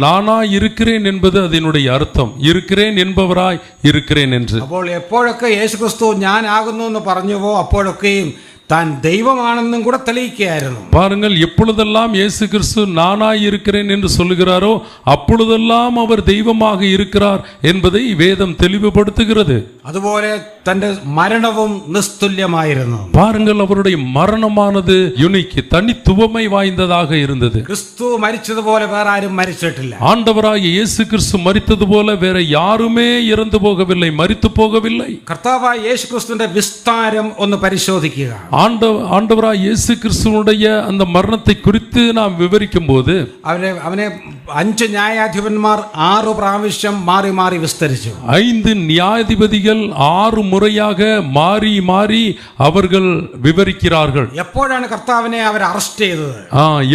நானா இருக்கிறேன் என்பது அதனுடைய அர்த்தம். இருக்கிறேன் என்பவராய் இருக்கிறேன் என்று. അപ്പോൾ എപ്പോഴൊക്കെ യേശുക്രിസ്തു ഞാൻ ആകുന്നു എന്ന് പറഞ്ഞുവോ അപ്പോഴൊക്കെയും താൻ ദൈവമാണെന്നും കൂടെ തെളിയിക്കുകയായിരുന്നു. பாருங்கள், எப்பொழுதெல்லாம் இயேசு கிறிஸ்து நானாய் இருக்கிறேன் என்று சொல்லுகிறாரோ அப்பொழுதெல்லாம் அவர் தெய்வமாக இருக்கிறார் என்பதை வேதம் தெளிவுபடுத்துகிறது. അതുപോലെ തന്റെ മരണവും നിസ്തുല്യമായിരുന്നു. பாருங்கள், அவருடைய மரணமானது யுனிக், தனித்துவமை வாய்ந்ததாக இருந்தது. ക്രിസ്തു മരിച്ചതുപോലെ വേറെ ആരും മരിച്ചിട്ടില്ല. ஆண்டவராகிய இயேசு கிறிஸ்து மரித்தது போல வேற யாருமே இறந்து போகவில்லை, மரித்து போகவில்லை. കർത്താവായ യേശുക്രിസ്തുവിന്റെ വിസ്താരം ഒന്ന് പരിശോധിക്കുക. ஆண்டவராய் இயேசு கிறிஸ்துவனுடைய அந்த மரணத்தை குறித்து நாம் விவரிக்கும் போது അവനെ 5 ന്യായാധിപന്മാർ 6 പ്രാവശ്യം മാറി മാറി വിസ്തരിച്ചു. 5 நியாயாதிபதிகள் 6 முறையாக மாறி மாறி அவர்கள் விவரிக்கிறார்கள். എപ്പോഴാണ് കർത്താവിനെ അവർ അറസ്റ്റ് ചെയ്തത്?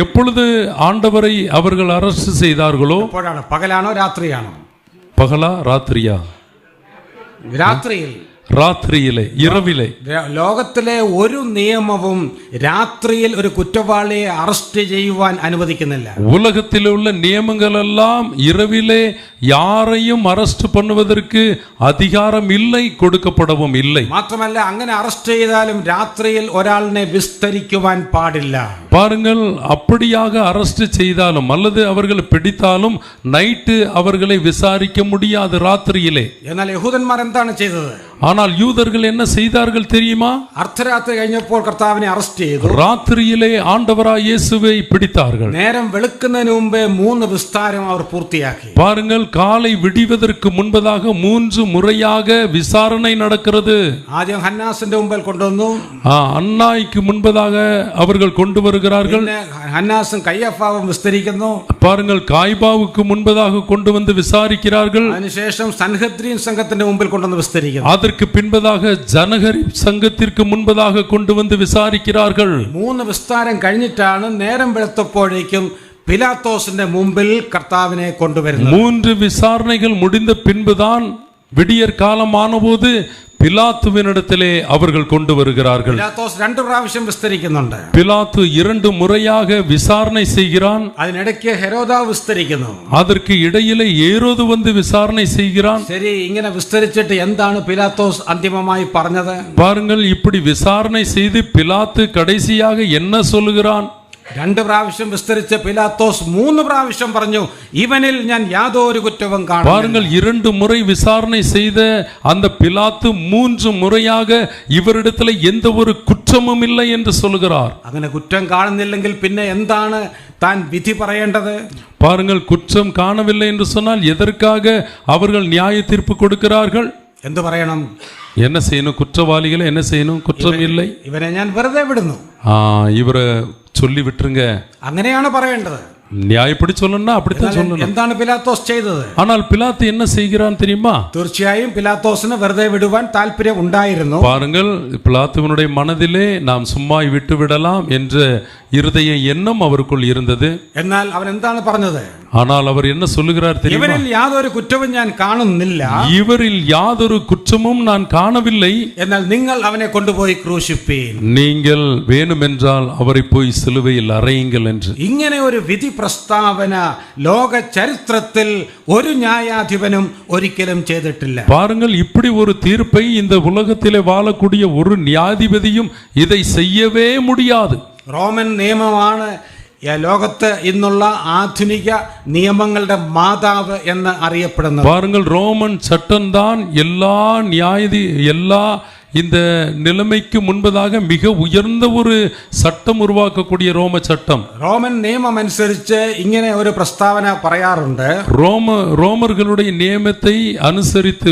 எப்பொழுது ஆண்டவரை அவர்கள் அரஸ்ட் செய்தார்களோ? എപ്പോഴാണ്? പകലാണോ രാത്രിയാണോ? பகலா ராத்திரியா? രാത്രിയിൽ. ராத்திரியிலே, இரவிலே. ലോകത്തിലെ ഒരു നിയമവും രാത്രിയിൽ ഒരു കുറ്റവാളിയെ അറസ്റ്റ് ചെയ്യുവാൻ അനുവദിക്കുന്നില്ല. உலகத்தில் உள்ள நியமங்கள் எல்லாம் இரவிலே யாரையும் அரெஸ்ட் பண்ணுவதற்கு அதிகாரம் இல்லை, கொடுக்கப்படவும் இல்லை. മാത്രമല്ല, അങ്ങനെ അറസ്റ്റ് ചെയ്താലും രാത്രിയിൽ ഒരാളിനെ വിസ്തരിക്കുവാൻ പാടില്ല. பாருங்கள், அப்படியாக அரெஸ்ட் செய்தாலும் அல்லது அவர்களை பிடித்தாலும் நைட்டு அவர்களை விசாரிக்க முடியாது ராத்திரியிலே. എന്നാൽ യഹൂദന്മാർ എന്താണ് ചെയ്തത്? ஆனால் யூதர்கள் என்ன செய்தார்கள் தெரியுமா? അർദ്ധരാത്രി കഴിഞ്ഞപ്പോൾ കർത്താവിനെ അറസ്റ്റ് ചെയ്തു. ராத்திரியிலே ஆண்டவராய் இயேசுவை பிடித்தார்கள். നേരം വെളുക്കുന്നതിന് മുമ്പേ 3 വിസ്താരം അവർ പൂർത്തിയാക്കി. பாருங்கள், காலை விடிவதற்கு முன்பதாக 3 முறையாக விசாரணை நடக்கிறது. ആദ്യം ഹന്നാസിന്റെ മുമ്പിൽ കൊണ്ടുവന്നു. அன்னாய்க்கு முன்பதாக அவர்கள் கொண்டு வருகிறார்கள். ഹന്നാസും കയ്യഫാവും വിസ്തരിക്കുന്നു. பாருங்கள், காய்பாவுக்கு முன்பதாக கொண்டு வந்து விசாரிக்கிறார்கள். അതിനുശേഷം സൻഹദ്രീൻ സംഘത്തിന്റെ മുമ്പിൽ കൊണ്ടുവന്ന് വിസ്തരിക്കുന്നു. அதற்கு பின்பதாக ஜனகரி சங்கத்திற்கு முன்பதாக கொண்டு வந்து விசாரிக்கிறார்கள். 3 വിസ്താരം കഴിഞ്ഞിട്ടാണ് നേരം വെളുത്തപ്പോഴേക്കും പിലാത്തോസിന്റെ മുമ്പിൽ കർത്താവിനെ കൊണ്ടുവരുന്നത്. 3 விசாரணைகள் முடிந்த பின்புதான் விடியற் காலமானபோது பிலாத்துவினிடத்திலே அவர்கள் கொண்டு வருகிறார்கள். പിലാത്തോസ് 2 പ്രാവശ്യം വിസ്തരിക്കുന്നുണ്ട്. பிலாத்து 2 முறையாக விசாரணை செய்கிறான். അതിനിടയ്ക്ക് ഹെരോദാവ് വിസ്തരിക്കുന്നു. அதற்கு இடையிலே ஏரோது வந்து விசாரணை செய்கிறான். ശരി, ഇങ്ങനെ വിസ്തരിച്ചിട്ട് എന്താണ് പിലാത്തോസ് അന്തിമമായി പറഞ്ഞത്? பாருங்கள், இப்படி விசாரணை செய்து பிலாத்து கடைசியாக என்ன சொல்லுகிறான்? 2 പ്രാവശ്യം വിസ്തരിച്ച പിലാത്തോസ് 3 പ്രാവശ്യം പറഞ്ഞു, ഇവനിൽ ഞാൻ യാതൊരു കുറ്റവും കാണുന്നില്ല. பாருங்கள், 2 முறை விசாரணை செய்த அந்த பிலாத்து 3 முறையாக இவரிடத்தில் எந்த ஒரு குற்றமும் இல்லை என்று சொல்கிறார். അങ്ങനെ കുറ്റം കാണുന്നില്ലെങ്കിൽ പിന്നെ എന്താണ് താൻ വിധി പറയേണ്ടത്? பாருங்கள், குற்றம் காணவில்லை என்று சொன்னால் எதற்காக அவர்கள் நியாய தீர்ப்பு கொடுக்கிறார்கள்? എന്തു പറയണം? என்ன செய்யணும்? குற்றவாளிகளை என்ன செய்யணும்? குற்றம் இல்லை, ഇവനെ ഞാൻ വെറുതെ വിടുന്നു, இவரை சொல்லி விட்டுருங்க, അങ്ങനെയാണ് പറയേണ്ടത്. நியாயப்படி சொல்லணும்னா அப்படித்தான் சொல்லணும். എന്താണ് പിലാത്തോസ് ചെയ്തത്? ஆனால் பிலாத்து என்ன செய்கிறான் தெரியுமா? തീർച്ചയായും പിലാത്തോസിന് വെറുതെ വിടുവാൻ താല്പര്യം ഉണ്ടായിരുന്നു. பாருங்கள், பிலாத்துவனுடைய மனதிலே நாம் சும்மா விட்டு விடலாம் என்ற இருதய எண்ணம் அவருக்குள் இருந்தது. എന്നാൽ അവൻ എന്താണ് പറഞ്ഞത്? ஆனால் அவர் என்ன சொல்லுகிறார் தெரியுமா? ഇവരിൽ യാതൊരു കുറ്റവും ഞാൻ കാണുന്നില്ല, இவரில் யாதொரு குற்றமும் நான் காணவில்லை, എന്നാൽ നിങ്ങൾ അവനെ കൊണ്ടുപോയി ക്രൂശിപ്പീൻ, நீங்கள் வேணுமென்றால் அவரை போய் சிலுவையில் அறையுங்கள் என்று. ഇങ്ങനെ ഒരു വിധി പ്രസ്താവന ലോക ചരിത്രത്തിൽ ഒരു ന്യായാധിപനും ഒരിക്കലും ചെയ്തിട്ടില്ല. பாருங்கள், இப்படி ஒரு தீர்ப்பை இந்த உலகத்திலே வாழக்கூடிய ஒரு நியாயாதிபதியும் இதை செய்யவே முடியாது. റോമൻ നിയമമാണ് ലോകത്ത് ഇന്നുള്ള ആധുനിക നിയമങ്ങളുടെ മാതാവ് എന്ന് അറിയപ്പെടുന്നത്. பாருங்கள், ரோமன் சட்டம்தான் எல்லா இந்த நிலைமைக்கு முன்பதாக மிக உயர்ந்த ஒரு சட்டம் உருவாக்கக்கூடிய ரோம சட்டம். റോമൻ നിയമം അനുസരിച്ച് ഇങ്ങനെ ഒരു പ്രസ്താവന പറയാറുണ്ട്. ரோமர்களுடைய நியமத்தை அனுசரித்து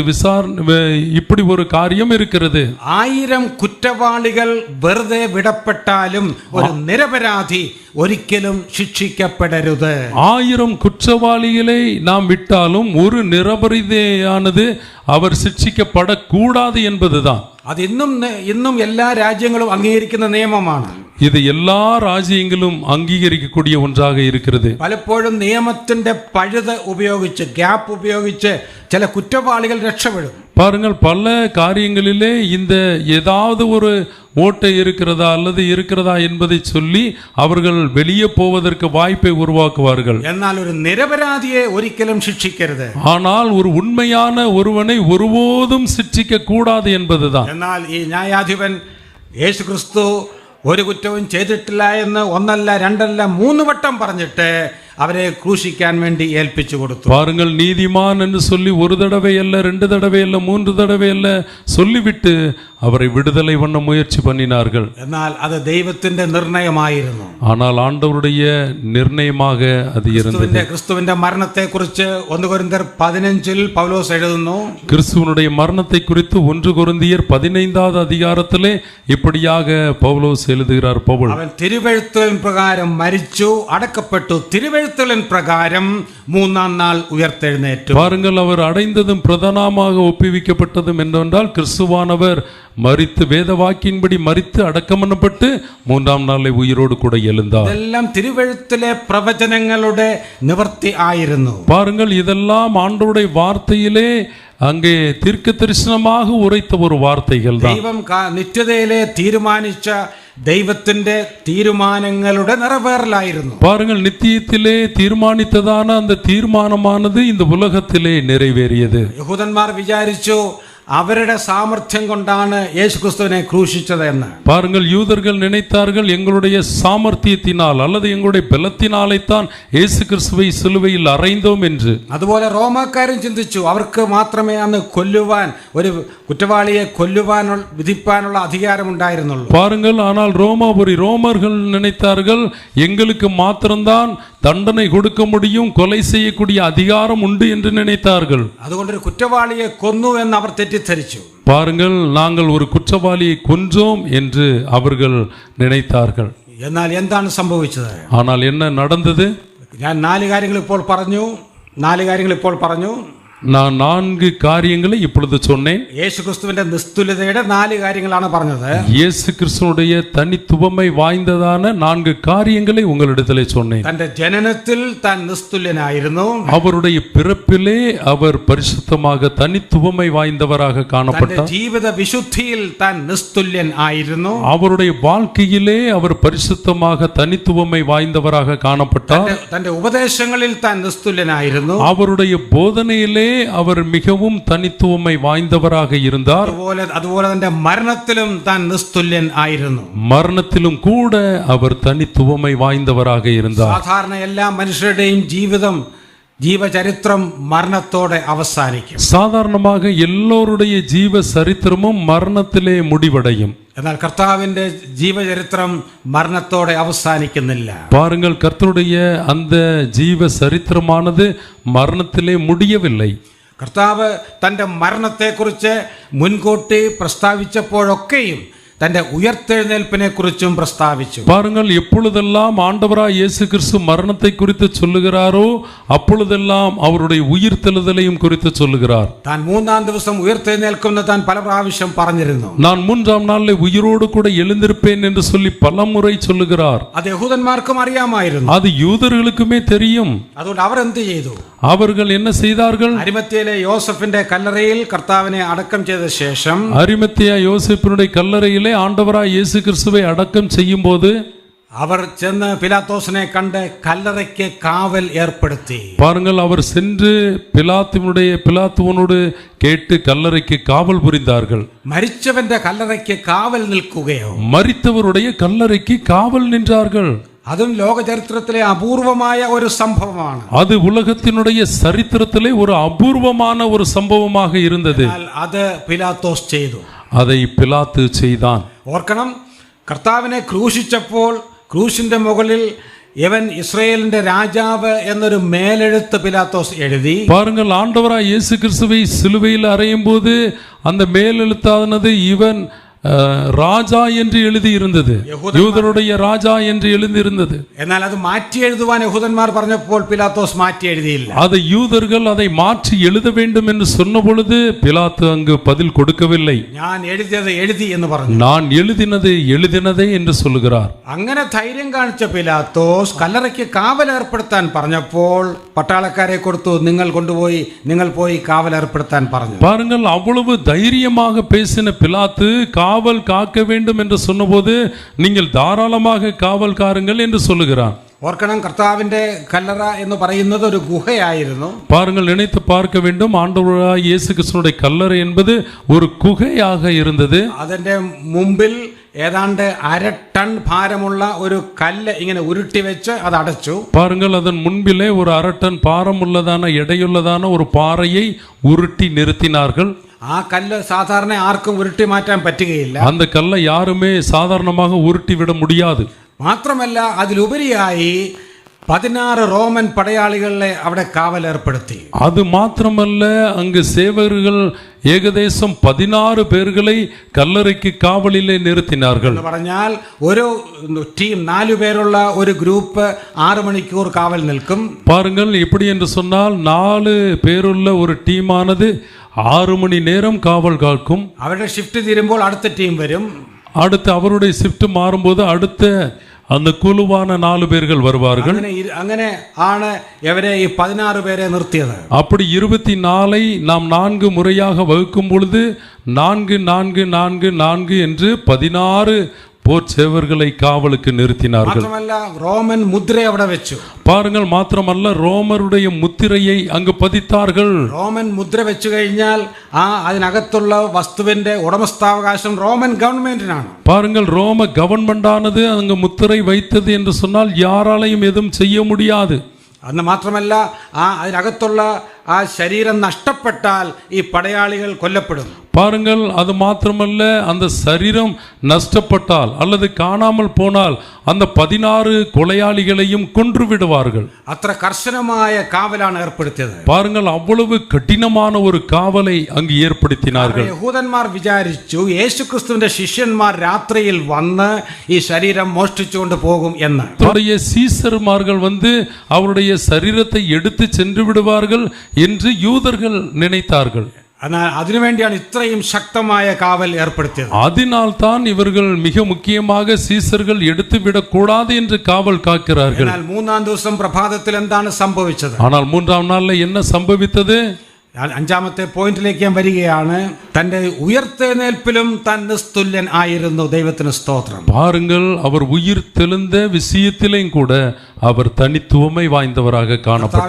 இப்படி ஒரு காரியம் இருக்கிறது. 1000 കുറ്റവാളികൾ വെറുതെ വിടപ്പെട്ടാലും ഒരു നിരപരാധി ഒരിക്കലും ശിക്ഷിക്കപ്പെടരുത്. 1000 குற்றவாளிகளை நாம் விட்டாலும் ஒரு நிரபராதியானது அவர் சிக்ஷிக்கப்படக்கூடாது என்பதுதான். അത് ഇന്നും എല്ലാ രാജ്യങ്ങളും അംഗീകരിക്കുന്ന നിയമമാണ്. இது எல்லா ராஜ்யங்களும் அங்கீகரிக்கக்கூடிய ஒன்றாக இருக்கிறது. പലപ്പോഴും നിയമത്തിന്റെ പഴുത് ഉപയോഗിച്ച്, ഗ്യാപ്പ് ഉപയോഗിച്ച് ചില കുറ്റവാളികൾ രക്ഷപ്പെടും. பாருங்கள், பல காரியங்களிலே இந்த ஏதாவது ஒரு ஓட்டை இருக்கிறதா அல்லது இருக்கிறதா என்பதை சொல்லி அவர்கள் வெளியே போவதற்கு வாய்ப்பை உருவாக்குவார்கள். എന്നാൽ ഒരു നിരപരാധിയെ ഒരിക്കലും ശിക്ഷിക്കരുത്. ஆனால் ஒரு உண்மையான ஒருவனை ஒருபோதும் சிக்ஷிக்க கூடாது என்பதுதான். എന്നാൽ ഈ ന്യായാധിപൻ യേശുക്രിസ്തു ഒരു കുറ്റവും ചെയ്തിട്ടില്ല എന്ന് 1 അല്ല 2 അല്ല 3 വട്ടം പറഞ്ഞിട്ട് അവരെ ക്രൂശിക്കാൻ വേണ്ടി ഏൽപ്പിച്ചു കൊടുത്തു. பாருங்கள், நீதிமான் என்று சொல்லி 1 தடவை அல்ல 2 தடவை அல்ல 3 தடவை அல்ல சொல்லிவிட்டு அவரை விடுதலை பண்ண முயற்சி பண்ணினார்கள். എന്നാൽ അത് ദൈവത്തിന്റെ നിർണയമായിരുന്നു. ஆனால் ஆண்டவருடைய நிர்ணயமாக அது இருந்தது. ക്രിസ്തുവിന്റെ മരണത്തെക്കുറിച്ച് 1 കൊരിന്ത്യർ 15 പൗലോസ് എഴുതുന്നു. கிறிஸ்துவனுடைய மரணத்தை குறித்து 1 கொரிந்தியர் 15வது அதிகாரத்திலே இப்படியாக பவுலோஸ் எழுதுகிறார். பவுல், അവൻ തിരുവെഴുത്തുകളിൻ പ്രകാരം മരിച്ചു, അടക്കപ്പെട്ടു, തിരുവെഴുത്തുകളിൻ പ്രകാരം 3-ാം നാൾ ഉയർത്തെഴുന്നേറ്റു. பாருங்கள், அவர் அடைந்ததும் பிரதானமாக ஒப்புவிக்கப்பட்டதும் என்னவென்றால் கிறிஸ்துவானவர் மரித்து வேத வாக்கின்படி மரித்து அடக்கம் பண்ணப்பட்டு 3ஆம் நாளை உயிரோடு கூட எழுந்தார். ഇതെല്ലാം തിരുവെഴുത്തിലെ പ്രവചനങ്ങളുടെ നിവർത്തി ആയിരുന്നു. பாருங்கள், இதெல்லாம் ஆண்டவருடைய வார்த்தையிலே அங்கே தீர்க்க தரிசனமாக உரைத்த ஒரு வார்த்தைகள் தான். ദൈവം നിത്യതയിലെ തീരുമാനിച്ച ദൈവത്തിന്റെ തീരുമാനങ്ങളുടെ നിറവേറലായിരുന്നു. பாருங்கள், நித்தியத்திலே தீர்மானித்ததான அந்த தீர்மானமானது இந்த உலகத்திலே நிறைவேறியது. യഹൂദന്മാർ വിചാരിച്ചു അവരുടെ സാമർത്ഥ്യം കൊണ്ടാണ് യേശുക്രിസ്തുവിനെ ക്രൂശിച്ചത് എന്ന്. பாருங்கள், யூதர்கள் நினைத்தார்கள் எங்களுடைய சாமர்த்தியத்தினால் அல்லது எங்களுடைய பலத்தினாலைத்தான் இயேசு கிறிஸ்துவை சிலுவையில் அறைந்தோம் என்று. അതുപോലെ റോമാക്കാരും ചിന്തിച്ചു അവർക്ക് മാത്രമേ അന്ന് കൊല്ലുവാൻ, ഒരു കുറ്റവാളിയെ കൊല്ലുവാൻ വിധിപ്പാനുള്ള അധികാരമുണ്ടായിരുന്നുള്ളൂ. பாருங்கள், ஆனால் ரோமர்கள் நினைத்தார்கள் எங்களுக்கு மாத்திரம்தான் தண்டனை கொடுக்க முடியும், கொலை செய்யக்கூடிய அதிகாரம் உண்டு என்று நினைத்தார்கள். അതുകൊണ്ടൊരു കുറ്റവാളിയെ കൊന്നു എന്ന് അവർ തെറ്റിദ്ധരിച്ചു. பாருங்கள், நாங்கள் ஒரு குற்றவாளியை கொன்றோம் என்று அவர்கள் நினைத்தார்கள். എന്നാൽ എന്താണ് സംഭവിച്ചത്? ஆனால் என்ன நடந்தது? ഞാൻ 4 കാര്യങ്ങൾ ഇപ്പോൾ പറഞ്ഞു. நான் 4 காரியங்களை இப்பொழுது சொன்னேன். യേശുക്രിസ്തുവിന്റെ നിസ്തുലതയുടെ 4 കാര്യങ്ങളാണ് പറഞ്ഞത്. இயேசு கிறிஸ்துவுடைய தனித்துவமை வாய்ந்ததான 4 காரியங்களை உங்களிடத்திலே சொன்னேன். തന്റെ ജനനത്തിൽ താൻ നിസ്തുല്യനായിരുന്നു. அவருடைய பிறப்பிலே அவர் பரிசுத்தமாக தனித்துவமை வாய்ந்தவராக காணப்பட்டார். ജീവിത വിശുദ്ധിയിൽ താൻ നിസ്തുല്യൻ ആയിരുന്നു. அவருடைய வாழ்க்கையிலே அவர் பரிசுத்தமாக தனித்துவமை வாய்ந்தவராக காணப்பட்டார். തന്റെ ഉപദേശങ്ങളിൽ താൻ നിസ്തുല്യനായിരുന്നു. அவருடைய போதனையிலே அவர் மிகவும் தனித்துவமை வாய்ந்தவராக இருந்தார். അതുപോലെ തന്റെ മരണത്തിലും താൻ നിസ്തുല്യൻ ആയിരുന്നു. മരണത്തിലും கூட அவர் தனித்துவமை வாய்ந்தவராக இருந்தார். സാധാരണ എല്ലാ മനുഷ്യരുടെയും ജീവചരിത്രം മരണത്തോടെ അവസാനിക്കും. സാധാരണமாக எல்லோருடைய ஜீவ சரித்திரமும் மரணத்திலே முடிவடையும். എന്നാൽ കർത്താവിന്റെ ജീവചരിത്രം മരണത്തോടെ അവസാനിക്കുന്നില്ല. பாருங்கள், கர்த்தருடைய அந்த ஜீவ சரித்திரமானது மரணத்திலே முடியவில்லை. കർത്താവ് തന്റെ മരണത്തെക്കുറിച്ച് മുൻകൂട്ടി പ്രസ്താവിച്ചപ്പോഴൊക്കെയും തന്റെ ഉയർത്തെഴുന്നേൽപ്പിനെ കുറിച്ചും പ്രസ്താവിച്ചു. பாருங்கள், எப்பொழுதெல்லாம் ஆண்டவராய் இயேசு கிறிஸ்து மரணத்தை குறித்து சொல்லுகிறாரோ அப்பொழுதெல்லாம் அவருடைய உயிர்த்தெழுதலையும் குறித்து சொல்லுகிறார். താൻ മൂന്നാം ദിവസം ഉയർത്തെഴുന്നേൽക്കുമെന്ന് താൻ പല പ്രാവശ്യം പറഞ്ഞിരുന്നു. நான் மூன்றாம் நாளில் உயிரோடு கூட எழுந்திருப்பேன் என்று சொல்லி பலமுறை சொல்லுகிறார். അത് യഹൂദന്മാർക്കും അറിയാമായിരുന്നു. அது யூதர்களுக்குமே தெரியும். അതുകൊണ്ട് അവർ എന്ത് ചെയ്തു? அவர்கள் என்ன செய்தார்கள்? അരിമത്യയിലെ യോസഫിന്റെ കല്ലറയിൽ കർത്താവിനെ അടക്കം ചെയ്ത ശേഷം அரிமத்தியா யோசேப்பினுடைய கல்லறையிலே ஆண்டவராய் இயேசு கிறிஸ்துவை அடக்கம் செய்யும் போது അവർ ചെന്ന് പിലാത്തോസിനെ കണ്ട് കല്ലറയ്ക്ക് കാവൽ ഏർപ്പെടുത്തി. பாருங்கள், அவர் சென்று பிலாத்துவனோடு கேட்டு கல்லறைக்கு காவல் புரிந்தார்கள். മരിച്ചവന്റെ കല്ലറയ്ക്ക് കാവൽ നിൽക്കുകയോ? மரித்தவருடைய கல்லறைக்கு காவல் நின்றார்கள். അതും ലോക ചരിത്രത്തിലെ അപൂർവമായ ഒരു സംഭവമാണ്. அது உலகத்தினுடைய சரித்திரத்திலே ஒரு அபூர்வமான ஒரு சம்பவமாக இருந்தது. അത് പിലാത്തോസ് ചെയ്തു. அதை பிலாத்து செய்தான். ഓർക്കണം, കർത്താവിനെ ക്രൂശിച്ചപ്പോൾ ക്രൂശിന്റെ മുകളിൽ ഇവൻ ഇസ്രായേലിന്റെ രാജാവ് എന്നൊരു മേലെഴുത്ത് പിലാത്തോസ് എഴുതി. பாருங்கள், ஆண்டவராய் இயேசு கிறிஸ்துவை சிலுவையில் அறையும் போது அந்த மேலெழுத்தானது இவன் ராஜா என்று எழுதி இருந்தது. யூதருடைய ராஜா என்று எழுதி இருந்தது. എന്നാൽ അത് മാറ്റി എഴുതുവാൻ യഹൂദന്മാർ പറഞ്ഞപ്പോൾ പിലാത്തോസ് മാറ്റി എഴുതിയില്ല. அதை யூதர்கள் அதை மாற்றி எழுத வேண்டும் என்று சொன்ன பொழுது பிலாத்து அங்கு பதில் கொடுக்கவில்லை. ഞാൻ എഴുതിയത് എഴുതി എന്ന് പറഞ്ഞു. நான் எழுதினது எழுதினதே என்று சொல்லுகிறார். അങ്ങനെ ധൈര്യം കാണിച്ച പിലാത്തോസ് കല്ലറയ്ക്ക് കാവൽ ഏർപ്പെടുത്താൻ പറഞ്ഞപ്പോൾ പട്ടാളക്കാരെ കൊടുത്തു. നിങ്ങൾ പോയി കാവൽ ഏർപ്പെടുത്താൻ പറഞ്ഞു. பாருங்கள், அவ்வளவு தைரியமாக பேசின பிலாத்து காவல் காக்க வேண்டும் என்று சொன்னபோது நீங்கள் தாராளமாக காவல் காருங்கள் என்று சொல்லுகிறார். ഓർക്കണം, കർത്താവിന്റെ കല്ലറ എന്ന് പറയുന്നത് ഒരു ഗുഹയായിരുന്നു. பாருங்கள், நினைத்து பார்க்க வேண்டும், ஆண்டவராய் இயேசு கிறிஸ்துவினுடைய கல்லறை என்பது ஒரு குகையாக இருந்தது. അതിന്റെ മുമ്പിൽ ഏതാണ്ട് 1/2 ടൺ ഭാരമുള്ള ഒരു കല്ല് ഇങ്ങനെ ഉരുട്ടി വെച്ച് അത് അടച്ചു. பாருங்கள், அதன் முன்பிலே ஒரு 1/2 டன் பாரம் உள்ளதான எடையுள்ளதான ஒரு பாறையை உருட்டி நிறுத்தினார்கள். ആ കല്ല് സാധാരണ ആർക്കും ഉരുട്ടി മാറ്റാൻ പറ്റുകയില്ല. அந்த கல்லை யாருமே சாதாரணமாக உருட்டி விட முடியாது. മാത്രമല്ല, അതിലുപരിയായി 16 റോമൻ പടയാളികളെ അവിടെ കാവൽ ഏർപ്പെടുത്തി. அது மாத்திரமல்ல, அங்கு சேவகர்கள் ஏகദേശம் 16 பேர்களை கல்லறைக்கு காவலிலே நிறுத்தினார்கள். എന്ന് പറഞ്ഞാൽ ഒരു ടീം 4 പേരുള്ള ഒരു ഗ്രൂപ്പ് 6 മണിക്കൂർ കാവൽ നിൽക്കും. பாருங்கள், எப்படி என்று சொன்னால் 4 பேருள்ள ஒரு டீமானது 6 மணி நேரம் காவல் காக்கும். അവരുടെ ഷിഫ്റ്റ് തീരുമ്പോൾ അടുത്ത ടീം വരും. அடுத்து அவருடைய ஷிஃப்ட் மாறும்போது அடுத்த அந்த குழுவான 4 பேர்கள் வருவார்கள். അങ്ങനെ ആണ് ഇവരെ ഈ 16 പേരെ നിർത്തിയത്. அப்படி 24 நாம் 4 முறையாக வகுக்கும் பொழுது 4 4 4 4 என்று 16 போர் சேவர்களை காவலுக்கு நிறுத்தினார்கள். മാത്രമല്ല, റോമൻ മുദ്ര അവിടെ വെച്ചു. பாருங்கள், மாத்திரமல்ல, ரோமருடைய முத்திரையை அங்கு பதித்தார்கள். റോമൻ മുദ്ര വെച്ചു കഴിഞ്ഞാൽ അതിനകത്തുള്ള വസ്തുവിന്റെ ഉടമസ്ഥാവകാശം റോമൻ ഗവൺമെന്റിനാണ്. பாருங்கள், ரோம கவர்மெண்டானது அங்கு முத்திரை வைத்தது என்று சொன்னால் யாராலையும் எதுவும் செய்ய முடியாது. അന്ന് മാത്രമല്ല, അതിനകത്തുള്ള ആ ശരീരം നഷ്ടപ്പെട്ടാൽ ഈ പടയാളികൾ കൊല്ലപ്പെടും. பாருங்கள், அது மாத்திரமல்ல, அந்த சரீரம் நஷ்டப்பட்டால் அல்லது காணாமல் போனால் அந்த 16 கொலையாளிகளையும் கொன்று விடுவார்கள். അത്ര കർശനമായ കാവലാണ് ഏർപ്പെടുത്തിയത്. பாருங்கள், அவ்வளவு கடினமான ஒரு காவலை அங்கு ஏற்படுத்தினார்கள். യഹൂദന്മാർ വിചാരിച്ചു യേശുക്രിസ്തുവിന്റെ ശിഷ്യന്മാർ രാത്രിയിൽ വന്ന് ഈ ശരീരം മോഷ്ടിച്ചുകൊണ്ട് പോകും എന്ന്. சீசர்மார்கள் வந்து அவருடைய சரீரத்தை எடுத்து சென்று விடுவார்கள் என்று யூதர்கள் நினைத்தார்கள். അതിനുവേണ്ടിയാണ് ഇത്രയും ശക്തമായ കാവൽ ഏർപ്പെടുത്തിയത്. അതിനാൽ தான் இவர்கள் மிக முக்கியமாக சீசர்கள் எடுத்து விடக்கூடாது என்று காவல் காக்கிறார்கள். എന്നാൽ മൂന്നാം ദിവസം പ്രഭാതത്തിൽ എന്താണ് സംഭവിച്ചത്? ஆனால் 3ஆம் நாள்ல என்ன சம்பவித்தது? 5ാമത്തെ പോയിന്റിലേക്ക് ഞാൻ വരികയാണ്. തന്റെ ഉയർത്തെഴുന്നേൽപ്പിലും താൻ നിസ്തുല്യൻ ആയിരുന്നു. ദൈവത്തിന് സ്തോത്രം. பாருங்கள், அவர் உயிர் தெழுந்த விஷயத்திலும் கூட அவர் தனித்துவமை வாய்ந்தவராக காணப்பட்டார்.